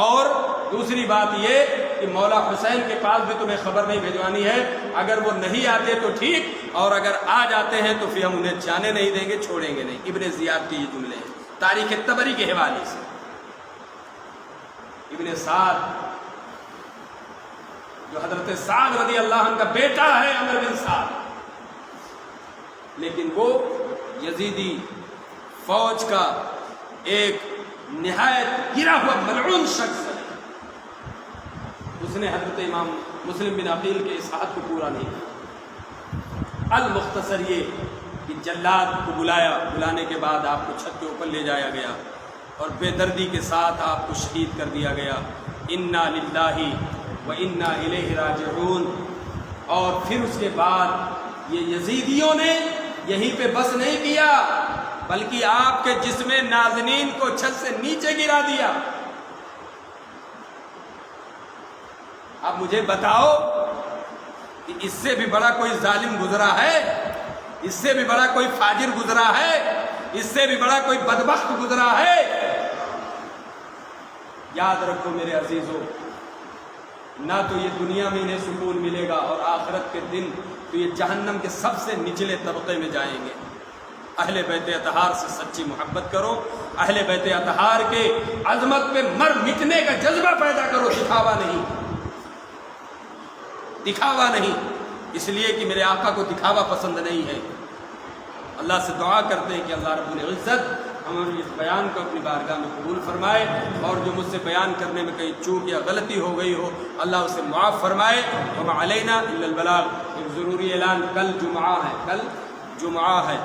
اور دوسری بات یہ کہ مولا حسین کے پاس بھی تمہیں خبر نہیں بھیجوانی ہے، اگر وہ نہیں آتے تو ٹھیک، اور اگر آ جاتے ہیں تو پھر ہم انہیں جانے نہیں دیں گے، چھوڑیں گے نہیں۔ ابن زیاد کے یہ جملے ہیں تاریخ طبری کے حوالے سے۔ ابن سعد جو حضرت سعد رضی اللہ عنہ کا بیٹا ہے، عمر بن سعد، لیکن وہ یزیدی فوج کا ایک نہایت گرا ہوا ملعون شخص ہے۔ اس نے حضرت امام مسلم بن عقیل کے اس عہد کو پورا نہیں کیا۔ المختصر یہ کہ جلاد کو بلانے کے بعد آپ کو چھت کے اوپر لے جایا گیا اور بے دردی کے ساتھ آپ کو شہید کر دیا گیا۔ انا للہ و انا الیہ راجعون۔ اور پھر اس کے بعد یہ یزیدیوں نے یہیں پہ بس نہیں کیا بلکہ آپ کے جسم نازنین کو چھت سے نیچے گرا دیا۔ اب مجھے بتاؤ کہ اس سے بھی بڑا کوئی ظالم گزرا ہے؟ اس سے بھی بڑا کوئی فاجر گزرا ہے؟ اس سے بھی بڑا کوئی بدبخت گزرا ہے؟ یاد رکھو میرے عزیزو، نہ تو یہ دنیا میں انہیں سکون ملے گا، اور آخرت کے دن تو یہ جہنم کے سب سے نچلے طبقے میں جائیں گے۔ اہل بیت اطہار سے سچی محبت کرو، اہل بیت اطہار کے عظمت پہ مر مٹنے کا جذبہ پیدا کرو، دکھاوا نہیں، دکھاوا نہیں، اس لیے کہ میرے آقا کو دکھاوا پسند نہیں ہے۔ اللہ سے دعا کرتے ہیں کہ اللہ رب العزت ہمارے اس بیان کو اپنی بارگاہ میں قبول فرمائے، اور جو مجھ سے بیان کرنے میں کہیں چوک یا غلطی ہو گئی ہو اللہ اسے معاف فرمائے۔ وما علینا الا البلاغ۔ ایک ضروری اعلان، کل جمعہ ہے، کل جمعہ ہے۔